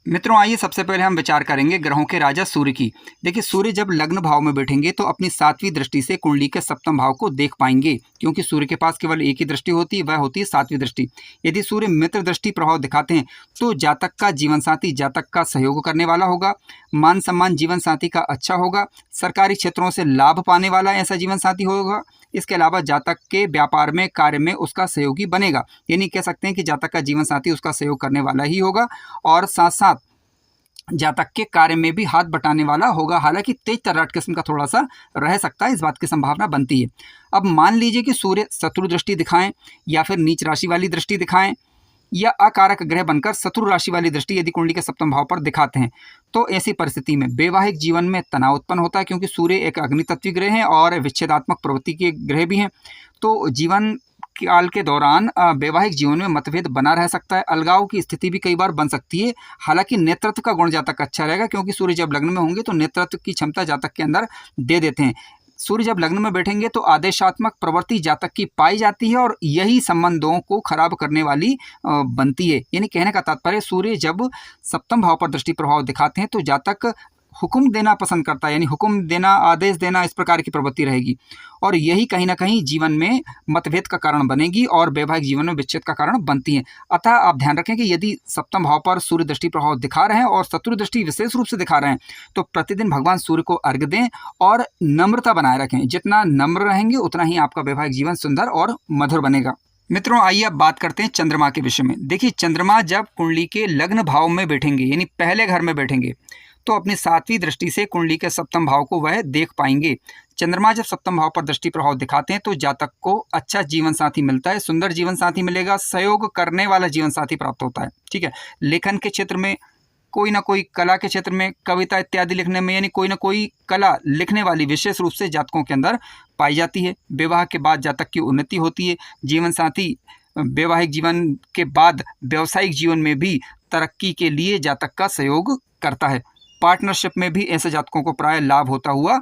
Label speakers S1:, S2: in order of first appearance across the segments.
S1: मित्रों, आइए सबसे पहले हम विचार करेंगे ग्रहों के राजा सूर्य की। देखिए, सूर्य जब लग्न भाव में बैठेंगे तो अपनी 7वीं दृष्टि से कुंडली के सप्तम भाव को देख पाएंगे, क्योंकि सूर्य के पास केवल एक ही दृष्टि होती है, वह होती है 7वीं दृष्टि। यदि सूर्य मित्र दृष्टि प्रभाव दिखाते हैं तो जातक का जीवन साथी जातक का सहयोग करने वाला होगा, मान सम्मान जीवन साथी का अच्छा होगा, सरकारी क्षेत्रों से लाभ पाने वाला ऐसा जीवन साथी होगा। इसके अलावा जातक के व्यापार में, कार्य में उसका सहयोगी बनेगा, यानी कह सकते हैं कि जातक का जीवन साथी उसका सहयोग करने वाला ही होगा और साथ साथ जातक के कार्य में भी हाथ बटाने वाला होगा। हालांकि तेज तर्राट किस्म का थोड़ा सा रह सकता है, इस बात की संभावना बनती है। अब मान लीजिए कि सूर्य शत्रु दृष्टि दिखाएं या फिर नीच राशि वाली दृष्टि दिखाएं या अकारक ग्रह बनकर शत्रु राशि वाली दृष्टि यदि कुंडली के सप्तम भाव पर दिखाते हैं, तो ऐसी परिस्थिति में वैवाहिक जीवन में तनाव उत्पन्न होता है, क्योंकि सूर्य एक अग्नि तत्वी ग्रह है और विच्छेदात्मक प्रवृत्ति के ग्रह भी हैं। तो जीवन काल के दौरान वैवाहिक जीवन में मतभेद बना रह सकता है, अलगाव की स्थिति भी कई बार बन सकती है। हालांकि नेतृत्व का गुण जातक अच्छा रहेगा, क्योंकि सूर्य जब लग्न में होंगे तो नेतृत्व की क्षमता जातक के अंदर दे देते हैं। सूर्य जब लग्न में बैठेंगे तो आदेशात्मक प्रवृत्ति जातक की पाई जाती है और यही संबंधों को खराब करने वाली बनती है। यानी कहने का तात्पर्य, सूर्य जब सप्तम भाव पर दृष्टि प्रभाव दिखाते हैं तो जातक हुक्म देना पसंद करता है, यानी हुक्म देना, आदेश देना, इस प्रकार की प्रवृत्ति रहेगी और यही कहीं ना कहीं जीवन में मतभेद का कारण बनेगी और वैवाहिक जीवन में विच्छेद का कारण बनती है। अतः आप ध्यान रखें कि यदि सप्तम भाव पर सूर्य दृष्टि प्रभाव दिखा रहे हैं और शत्रु दृष्टि विशेष रूप से दिखा रहे हैं तो प्रतिदिन भगवान सूर्य को अर्घ्य दें और नम्रता बनाए रखें। जितना नम्र रहेंगे उतना ही आपका वैवाहिक जीवन सुंदर और मधुर बनेगा। मित्रों, आइए अब बात करते हैं चंद्रमा के विषय में। देखिए, चंद्रमा जब कुंडली के लग्न भाव में बैठेंगे, यानी पहले घर में बैठेंगे, तो अपनी 7वीं दृष्टि से कुंडली के सप्तम भाव को वह देख पाएंगे। चंद्रमा जब सप्तम भाव पर दृष्टि प्रभाव दिखाते हैं तो जातक को अच्छा जीवन साथी मिलता है, सुंदर जीवन साथी मिलेगा, सहयोग करने वाला जीवन साथी प्राप्त होता है। ठीक है, लेखन के क्षेत्र में, कोई ना कोई कला के क्षेत्र में, कविता इत्यादि लिखने में, यानी कोई ना कोई कला लिखने वाली विशेष रूप से जातकों के अंदर पाई जाती है। विवाह के बाद जातक की उन्नति होती है। जीवन साथी वैवाहिक जीवन के बाद व्यावसायिक जीवन में भी तरक्की के लिए जातक का सहयोग करता है। पार्टनरशिप में भी ऐसे जातकों को प्राय लाभ होता हुआ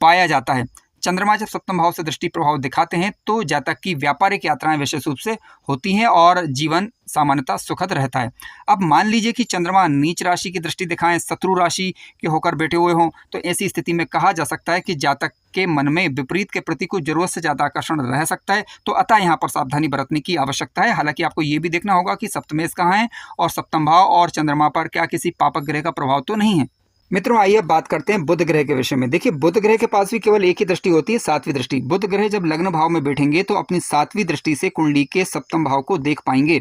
S1: पाया जाता है। चंद्रमा जब सप्तम भाव से दृष्टि प्रभाव दिखाते हैं तो जातक की व्यापारिक यात्राएं विशेष रूप से होती हैं और जीवन सामान्यतः सुखद रहता है। अब मान लीजिए कि चंद्रमा नीच राशि की दृष्टि दिखाएं, शत्रु राशि के होकर बैठे हुए हों, तो ऐसी स्थिति में कहा जा सकता है कि जातक के मन में विपरीत के प्रति कुछ जरूरत से ज़्यादा आकर्षण रह सकता है। तो अतः यहाँ पर सावधानी बरतने की आवश्यकता है। हालांकि आपको ये भी देखना होगा कि सप्तमेश कहाँ है और सप्तम भाव और चंद्रमा पर क्या किसी पापक ग्रह का प्रभाव तो नहीं है। मित्रों, आइए अब बात करते हैं बुध ग्रह के विषय में। देखिए, बुध ग्रह के पास भी केवल एक ही दृष्टि होती है, 7वीं दृष्टि। बुध ग्रह जब लग्न भाव में बैठेंगे तो अपनी 7वीं दृष्टि से कुंडली के सप्तम भाव को देख पाएंगे।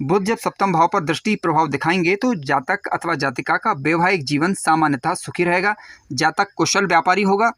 S1: बुध जब सप्तम भाव पर दृष्टि प्रभाव दिखाएंगे तो जातक अथवा जातिका का वैवाहिक जीवन सामान्यतः सुखी रहेगा। जातक कुशल व्यापारी होगा,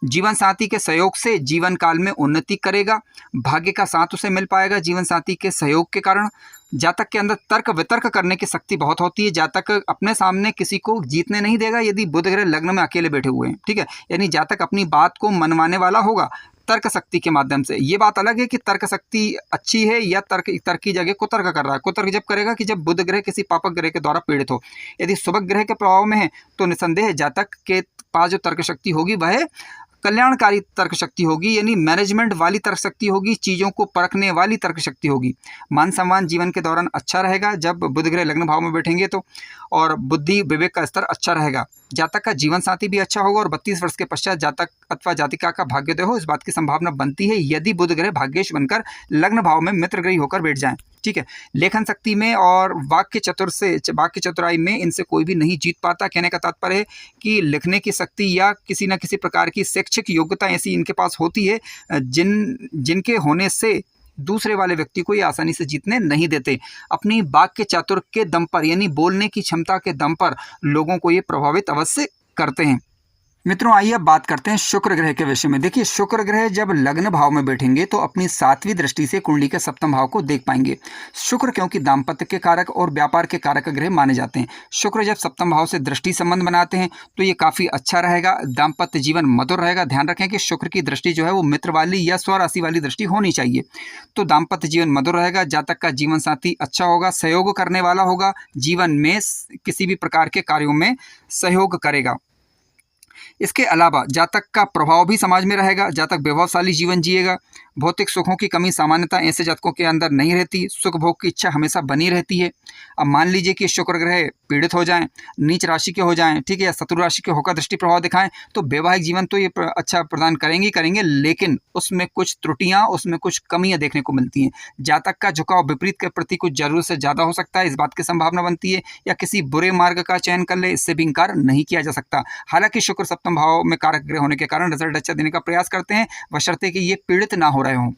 S1: जीवन साथी के सहयोग से जीवन काल में उन्नति करेगा, भाग्य का साथ उसे मिल पाएगा जीवन साथी के सहयोग के कारण। जातक के अंदर तर्क वितर्क करने की शक्ति बहुत होती है। जातक अपने सामने किसी को जीतने नहीं देगा यदि बुध ग्रह लग्न में अकेले बैठे हुए हैं। ठीक है, यानी जातक अपनी बात को मनवाने वाला होगा तर्क शक्ति के माध्यम से। ये बात अलग है कि तर्क शक्ति अच्छी है या तर्क की जगह कुतर्क कर रहा है। कुतर्क जब करेगा कि जब बुध ग्रह किसी पापक ग्रह के द्वारा पीड़ित हो। यदि शुभ ग्रह के प्रभाव में है तो निसंदेह जातक के पास जो तर्क शक्ति होगी वह कल्याणकारी तर्क शक्ति होगी, यानी मैनेजमेंट वाली तर्क शक्ति होगी, चीज़ों को परखने वाली तर्क शक्ति होगी। मान सम्मान जीवन के दौरान अच्छा रहेगा जब बुध ग्रह लग्न भाव में बैठेंगे तो, और बुद्धि विवेक का स्तर अच्छा रहेगा। जातक का जीवन साथी भी अच्छा होगा और 32 वर्ष के पश्चात जातक अथवा जातिका का भाग्योदय हो, इस बात की संभावना बनती है यदि बुध ग्रह भाग्येश बनकर लग्न भाव में मित्रग्रही होकर बैठ जाएं। ठीक है, लेखन शक्ति में और वाक्य चतुराई में इनसे कोई भी नहीं जीत पाता। कहने का तात्पर्य है कि लिखने की शक्ति या किसी न किसी प्रकार की शैक्षिक योग्यता ऐसी इनके पास होती है जिनके होने से दूसरे वाले व्यक्ति को ये आसानी से जीतने नहीं देते। अपनी वाक्य चातुर के दम पर, यानी बोलने की क्षमता के दम पर लोगों को ये प्रभावित अवश्य करते हैं। मित्रों, आइए अब बात करते हैं शुक्र ग्रह के विषय में। देखिए, शुक्र ग्रह जब लग्न भाव में बैठेंगे तो अपनी 7वीं दृष्टि से कुंडली के सप्तम भाव को देख पाएंगे। शुक्र क्योंकि दाम्पत्य के कारक और व्यापार के कारक ग्रह माने जाते हैं। शुक्र जब सप्तम भाव से दृष्टि संबंध बनाते हैं तो ये काफ़ी अच्छा रहेगा, दाम्पत्य जीवन मधुर रहेगा। ध्यान रखें कि शुक्र की दृष्टि जो है वो मित्र वाली या स्वराशि वाली दृष्टि होनी चाहिए, तो दाम्पत्य जीवन मधुर रहेगा। जातक का जीवन साथी अच्छा होगा, सहयोग करने वाला होगा, जीवन में किसी भी प्रकार के कार्यों में सहयोग करेगा। इसके अलावा जातक का प्रभाव भी समाज में रहेगा, जातक वैभवशाली जीवन जिएगा, भौतिक सुखों की कमी सामान्यतः ऐसे जातकों के अंदर नहीं रहती, सुख भोग की इच्छा हमेशा बनी रहती है। अब मान लीजिए कि शुक्र ग्रह पीड़ित हो जाएं, नीच राशि के हो जाएं, ठीक है, या शत्रु राशि के होकर दृष्टि प्रभाव दिखाएं, तो वैवाहिक जीवन तो ये अच्छा प्रदान करेंगे, लेकिन उसमें कुछ त्रुटियां, उसमें कुछ कमियां देखने को मिलती हैं। जातक का झुकाव विपरीत के प्रति कुछ जरूरत से ज़्यादा हो सकता है, इस बात की संभावना बनती है, या किसी बुरे मार्ग का चयन कर ले, इससे भी इंकार नहीं किया जा सकता। हालांकि शुक्र सप्तम भाव में कारक ग्रह होने के कारण रिजल्ट अच्छा देने का प्रयास करते हैं, बशर्ते कि ये पीड़ित ना हो रहे हों।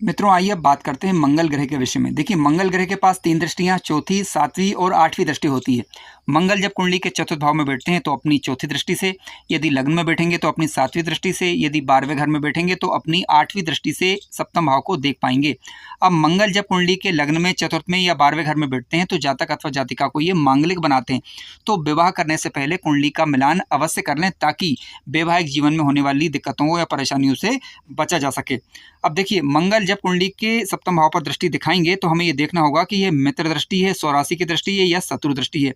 S1: मित्रों, आइए अब बात करते हैं मंगल ग्रह के विषय में। देखिए, मंगल ग्रह के पास 3 दृष्टियां, चौथी, सातवीं और 8वीं दृष्टि होती है। मंगल जब कुंडली के चतुर्थ भाव में बैठते हैं तो अपनी चौथी दृष्टि से, यदि लग्न में बैठेंगे तो अपनी 7वीं दृष्टि से, यदि 12वें घर में बैठेंगे तो अपनी 8वीं दृष्टि से सप्तम भाव को देख पाएंगे। अब मंगल जब कुंडली के लग्न में, चतुर्थ में या 12वें घर में बैठते हैं तो जातक अथवा जातिका को ये मांगलिक बनाते हैं। तो विवाह करने से पहले कुंडली का मिलान अवश्य कर लें, ताकि वैवाहिक जीवन में होने वाली दिक्कतों या परेशानियों से बचा जा सके। अब देखिए, मंगल जब कुंडली के सप्तम भाव पर दृष्टि दिखाएंगे तो हमें ये देखना होगा कि यह मित्र दृष्टि है, स्वराशि की दृष्टि है या शत्रु दृष्टि है।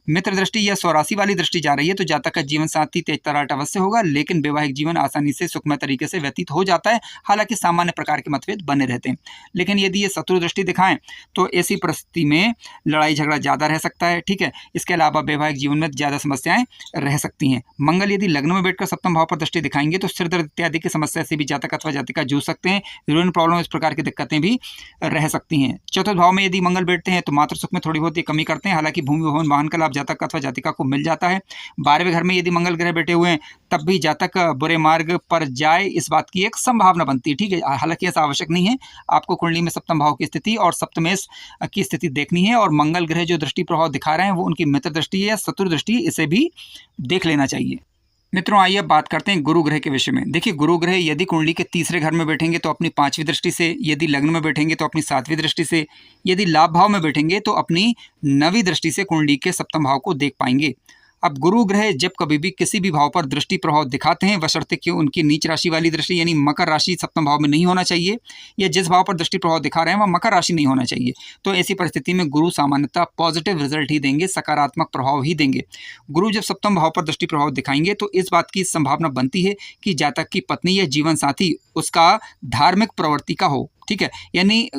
S1: मित्र दृष्टि या स्वराशि वाली दृष्टि जा रही है तो जातक का जीवन साथी तेज तराट अवश्य होगा, लेकिन वैवाहिक जीवन आसानी से सुखमय तरीके से व्यतीत हो जाता है। हालांकि सामान्य प्रकार के मतभेद बने रहते हैं, लेकिन यदि ये शत्रु दृष्टि दिखाएं तो ऐसी परिस्थिति में लड़ाई झगड़ा ज़्यादा रह सकता है, ठीक है। इसके अलावा वैवाहिक जीवन में ज़्यादा समस्याएं रह सकती हैं। मंगल यदि लग्न में बैठकर सप्तम भाव पर दृष्टि दिखाएंगे तो सिर दर्द इत्यादि की समस्या से भी जातक अथवा जातिका जूझ सकते हैं। यूरिन प्रॉब्लम, इस प्रकार की दिक्कतें भी रह सकती हैं। चतुर्थ भाव में यदि मंगल बैठते हैं तो मातृ सुख में थोड़ी बहुत ही कमी करते हैं, हालांकि भूमि भवन वाहन का लाभ जातक अथवा जातिका को मिल जाता है। 12वें घर में यदि मंगल ग्रह बैठे हुए हैं तब भी जातक बुरे मार्ग पर जाए, इस बात की एक संभावना बनती है, ठीक है। हालांकि ऐसा आवश्यक नहीं है, आपको कुंडली में सप्तम भाव की स्थिति और सप्तमेश की स्थिति देखनी है, और मंगल ग्रह जो दृष्टि प्रभाव दिखा रहे हैं वो उनकी मित्र दृष्टि है या शत्रु दृष्टि, इसे भी देख लेना चाहिए। मित्रों, आइए अब बात करते हैं गुरु ग्रह के विषय में। देखिए, गुरु ग्रह यदि कुंडली के तीसरे घर में बैठेंगे तो अपनी 5वीं दृष्टि से, यदि लग्न में बैठेंगे तो अपनी 7वीं दृष्टि से, यदि लाभ भाव में बैठेंगे तो अपनी 9वीं दृष्टि से कुंडली के सप्तम भाव को देख पाएंगे। अब गुरु ग्रह जब कभी भी किसी भी भाव पर दृष्टि प्रभाव दिखाते हैं, बशर्ते कि उनकी नीच राशि वाली दृष्टि यानी मकर राशि सप्तम भाव में नहीं होना चाहिए, या जिस भाव पर दृष्टि प्रभाव दिखा रहे हैं वह मकर राशि नहीं होना चाहिए। तो ऐसी परिस्थिति में गुरु सामान्यतः पॉजिटिव रिजल्ट ही देंगे, सकारात्मक प्रभाव ही देंगे। गुरु जब सप्तम भाव पर दृष्टि प्रभाव दिखाएंगे तो इस बात की संभावना बनती है कि जातक की पत्नी या जीवन साथी उसका धार्मिक प्रवृत्ति का हो, ठीक है, यानी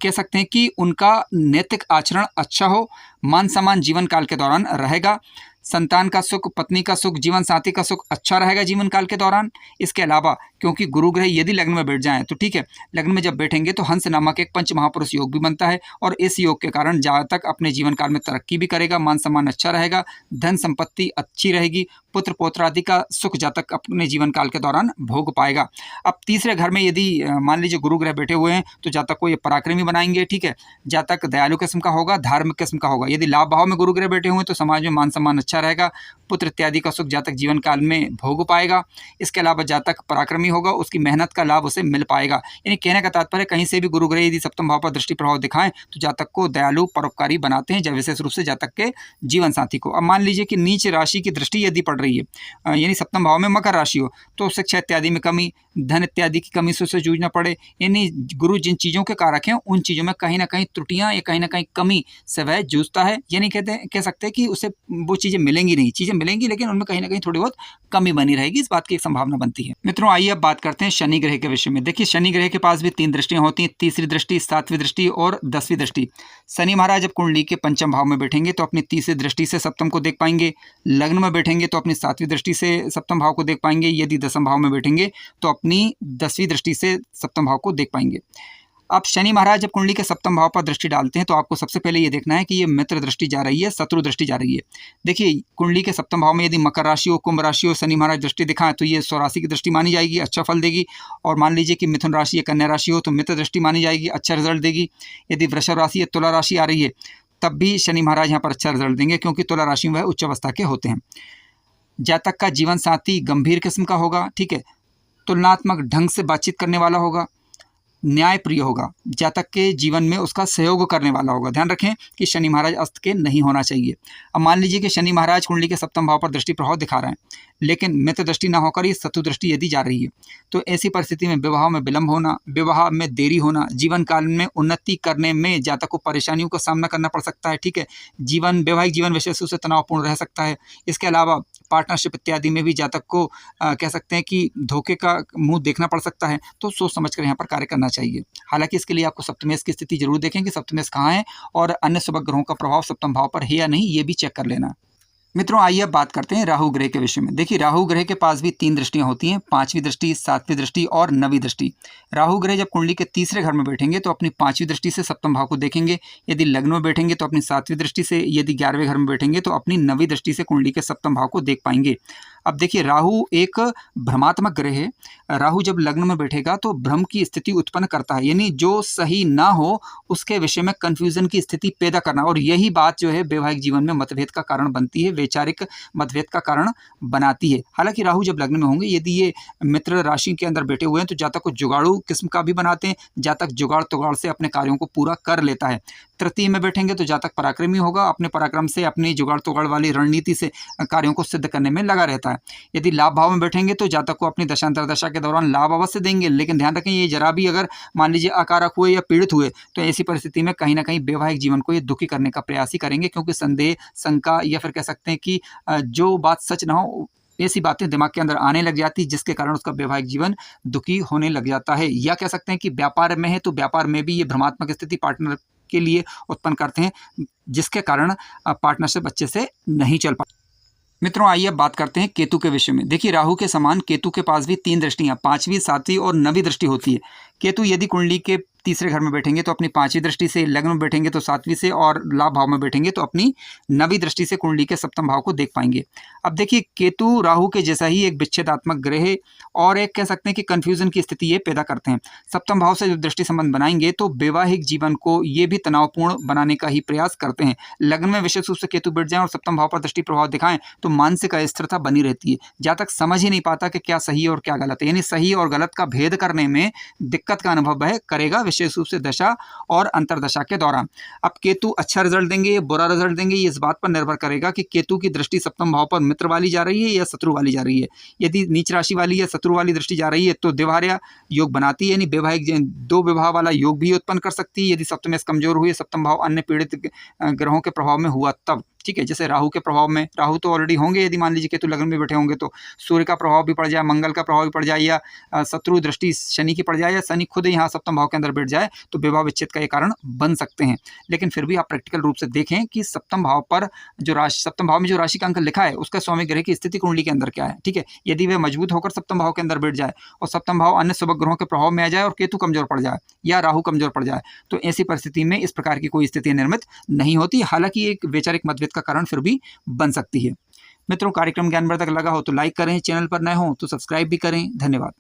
S1: कह सकते हैं कि उनका नैतिक आचरण अच्छा हो, मान सम्मान जीवन काल के दौरान रहेगा, संतान का सुख, पत्नी का सुख, जीवन साथी का सुख अच्छा रहेगा जीवन काल के दौरान। इसके अलावा क्योंकि गुरु ग्रह यदि लग्न में बैठ जाएं तो ठीक है, लग्न में जब बैठेंगे तो हंस नामक एक पंच महापुरुष योग भी बनता है, और इस योग के कारण जातक अपने जीवन काल में तरक्की भी करेगा, मान सम्मान अच्छा रहेगा, धन संपत्ति अच्छी रहेगी, पुत्र पौत्र आदि का सुख जातक अपने जीवन काल के दौरान भोग पाएगा। अब तीसरे घर में यदि मान लीजिए गुरु ग्रह बैठे हुए हैं तो जातक को ये पराक्रमी बनाएंगे, ठीक है, जातक दयालु किस्म का होगा, धार्मिक किस्म का होगा। यदि लाभ भाव में गुरु ग्रह बैठे हुए हैं तो समाज में मान सम्मान अच्छा रहेगा, पुत्र इत्यादि का सुख जातक जीवन काल में भोग पाएगा। इसके अलावा जातक पराक्रमी होगा, उसकी मेहनत का लाभ उसे मिल पाएगा। यानी कहने का तात्पर्य, कहीं से भी गुरु ग्रह यदि सप्तम भाव पर दृष्टि प्रभाव दिखाएं तो जातक को दयालु परोपकारी बनाते हैं, जब विशेष रूप से जातक के जीवन साथी को। अब मान लीजिए कि नीच राशि की दृष्टि यदि पड़ रही है, यानी सप्तम भाव में मकर राशि हो, तो शिक्षा इत्यादि में कमी, धन इत्यादि की कमी से उसे जूझना पड़े, यानी गुरु जिन चीज़ों के कारक हैं उन चीज़ों में कहीं ना कहीं त्रुटियां या कहीं ना कहीं कमी से वह जूझता है। यानी कह सकते हैं कि उसे वो चीज़ें मिलेंगी नहीं, चीज़ें मिलेंगी लेकिन उनमें कहीं ना कहीं थोड़ी बहुत कमी बनी रहेगी, इस बात की एक संभावना बनती है। मित्रों, आइए अब बात करते हैं शनि ग्रह के विषय में। देखिए, शनि ग्रह के पास भी 3 दृष्टियां होती हैं, तीसरी दृष्टि, 7वीं दृष्टि और 10वीं दृष्टि। शनि महाराज जब कुंडली के पंचम भाव में बैठेंगे तो अपनी तीसरी दृष्टि से सप्तम को देख पाएंगे, लग्न में बैठेंगे तो अपनी 7वीं दृष्टि से सप्तम भाव को देख पाएंगे, यदि दसम भाव में बैठेंगे तो अपनी 10वीं दृष्टि से सप्तम भाव को देख पाएंगे। अब शनि महाराज जब कुंडली के सप्तम भाव पर दृष्टि डालते हैं तो आपको सबसे पहले ये देखना है कि ये मित्र दृष्टि जा रही है, शत्रु दृष्टि जा रही है। देखिए, कुंडली के सप्तम भाव में यदि मकर राशि हो, कुंभ राशि हो, शनि महाराज दृष्टि दिखाएं तो ये स्वराशि की दृष्टि मानी जाएगी, अच्छा फल देगी। और मान लीजिए कि मिथुन राशि या कन्या राशि हो तो मित्र दृष्टि मानी जाएगी, अच्छा रिजल्ट देगी। यदि वृषभ राशि या तुला राशि आ रही है तब भी शनि महाराज यहाँ पर अच्छा रिजल्ट देंगे, क्योंकि तुला राशि में वह उच्च अवस्था के होते हैं। जातक का जीवन साथी गंभीर किस्म का होगा, ठीक है, तुलनात्मक ढंग से बातचीत करने वाला होगा, न्याय प्रिय होगा, जातक के जीवन में उसका सहयोग करने वाला होगा। ध्यान रखें कि शनि महाराज अस्त के नहीं होना चाहिए। अब मान लीजिए कि शनि महाराज कुंडली के सप्तम भाव पर दृष्टि प्रभाव दिखा रहे हैं, लेकिन मित्र दृष्टि ना होकर ये शत्रु दृष्टि यदि जा रही है तो ऐसी परिस्थिति में विवाह में विलंब होना, विवाह में देरी होना, जीवन काल में उन्नति करने में जातक को परेशानियों का सामना करना पड़ सकता है, ठीक है। वैवाहिक जीवन विशेष रूप से तनावपूर्ण रह सकता है। इसके अलावा पार्टनरशिप इत्यादि में भी जातक को कह सकते हैं कि धोखे का मुंह देखना पड़ सकता है, तो सोच समझ कर यहाँ पर कार्य करना चाहिए। हालांकि इसके लिए आपको सप्तमेश की स्थिति जरूर देखें कि सप्तमेश कहाँ है और अन्य शुभ ग्रहों का प्रभाव सप्तम भाव पर है या नहीं, ये भी चेक कर लेना। मित्रों, आइए अब बात करते हैं राहु ग्रह के विषय में। देखिए, राहु ग्रह के पास भी 3 दृष्टियां होती हैं, 5वीं दृष्टि, 7वीं दृष्टि और 9वीं दृष्टि। राहु ग्रह जब कुंडली के तीसरे घर में बैठेंगे तो अपनी 5वीं दृष्टि से सप्तम भाव को देखेंगे, यदि लग्न में बैठेंगे तो अपनी 7वीं दृष्टि से, यदि 11वें घर में बैठेंगे तो अपनी 9वीं दृष्टि से कुंडली के सप्तम भाव को देख पाएंगे। अब देखिए, राहु एक भ्रमात्मक ग्रह है। राहु जब लग्न में बैठेगा तो भ्रम की स्थिति उत्पन्न करता है, यानी जो सही ना हो उसके विषय में कंफ्यूजन की स्थिति पैदा करना, और यही बात जो है वैवाहिक जीवन में मतभेद का कारण बनती है, वैचारिक मतभेद का कारण बनाती है। हालांकि राहु जब लग्न में होंगे, यदि ये मित्र राशि के अंदर बैठे हुए हैं तो जातक को जुगाड़ू किस्म का भी बनाते हैं, जातक जुगाड़ तुगाड़ से अपने कार्यों को पूरा कर लेता है। तृतीय में बैठेंगे तो जातक पराक्रमी होगा, अपने पराक्रम से, अपनी जुगाड़ तुगाड़ वाली रणनीति से कार्यों को सिद्ध करने में लगा रहता है। यदि लाभ भाव में बैठेंगे तो जातक को अपनी दशांतर दशा के दौरान लाभ अवश्य देंगे, लेकिन ध्यान रखें ये जरा भी अगर मान लीजिए अकारक हुए या पीड़ित हुए तो ऐसी परिस्थिति में कहीं ना कहीं वैवाहिक जीवन को ये दुखी करने का प्रयास ही करेंगे, क्योंकि संदेह, शंका या फिर कह सकते हैं कि जो बात सच ना हो ऐसी बातें दिमाग के अंदर आने लग जाती, जिसके कारण उसका वैवाहिक जीवन दुखी होने लग जाता है। या कह सकते हैं कि व्यापार में है तो व्यापार में भी ये भ्रमात्मक स्थिति पार्टनर के लिए उत्पन्न करते हैं, जिसके कारण पार्टनरशिप अच्छे से नहीं चल पाती। मित्रों, आइए अब बात करते हैं केतु के विषय में। देखिए, राहु के समान केतु के पास भी 3 दृष्टियां, 5वीं, 7वीं और 9वीं दृष्टि होती है। केतु यदि कुंडली के तीसरे घर में बैठेंगे तो अपनी 5वीं दृष्टि से, लग्न में बैठेंगे तो 7वीं से, और लाभ भाव में बैठेंगे तो अपनी 9वीं दृष्टि से कुंडली के सप्तम भाव को देख पाएंगे। अब देखिए, केतु राहु के जैसा ही एक विच्छेदात्मक ग्रह है और एक कह सकते हैं कि कन्फ्यूजन की स्थिति ये पैदा करते हैं। सप्तम भाव से जब दृष्टि संबंध बनाएंगे तो वैवाहिक जीवन को ये भी तनावपूर्ण बनाने का ही प्रयास करते हैं। लग्न में विशेष रूप से केतु बैठ जाएं और सप्तम भाव पर दृष्टि प्रभाव दिखाएं तो मानसिक अस्थिरता बनी रहती है, जातक समझ ही नहीं पाता कि क्या सही और क्या गलत है, यानी सही और गलत का भेद करने में दिक्कत का अनुभव वह करेगा, विशेष रूप से दशा और अंतरदशा के दौरान। अब केतु अच्छा रिजल्ट देंगे, बुरा रिजल्ट देंगे, ये इस बात पर निर्भर करेगा कि केतु की दृष्टि सप्तम भाव पर मित्र वाली जा रही है या शत्रु वाली जा रही है। यदि नीच राशि वाली या शत्रु वाली दृष्टि जा रही है तो द्विभार्या योग बनाती है, यानी वैवाहिक 2 विवाह वाला योग भी उत्पन्न कर सकती है, यदि सप्तमेश कमजोर हुए, सप्तम भाव अन्य पीड़ित ग्रहों के प्रभाव में हुआ तब। ठीक है, जैसे राहु के प्रभाव में, राहु तो ऑलरेडी होंगे, यदि मान लीजिए केतु लग्न में बैठे होंगे तो सूर्य का प्रभाव भी पड़ जाए, मंगल का प्रभाव भी पड़ जाए, या शत्रु दृष्टि शनि की पड़ जाए, या शनि खुद यहाँ सप्तम भाव के अंदर बैठ जाए तो विवाह विच्छेद का ये कारण बन सकते हैं। लेकिन फिर भी आप प्रैक्टिकल रूप से देखें कि सप्तम भाव पर जो राशि, सप्तम भाव में जो राशि का अंक लिखा है उसका स्वामी ग्रह की स्थिति कुंडली के अंदर क्या है। ठीक है, यदि वह मजबूत होकर सप्तम भाव के अंदर बैठ जाए और सप्तम भाव अन्य शुभ ग्रहों के प्रभाव में आ जाए और केतु कमजोर पड़ जाए या राहु कमजोर पड़ जाए तो ऐसी परिस्थिति में इस प्रकार की कोई स्थिति निर्मित नहीं होती। हालांकि एक वैचारिक मतभेद का कारण फिर भी बन सकती है। मित्रों, कार्यक्रम ज्ञानवर्धक लगा हो तो लाइक करें, चैनल पर नए हो तो सब्सक्राइब भी करें। धन्यवाद।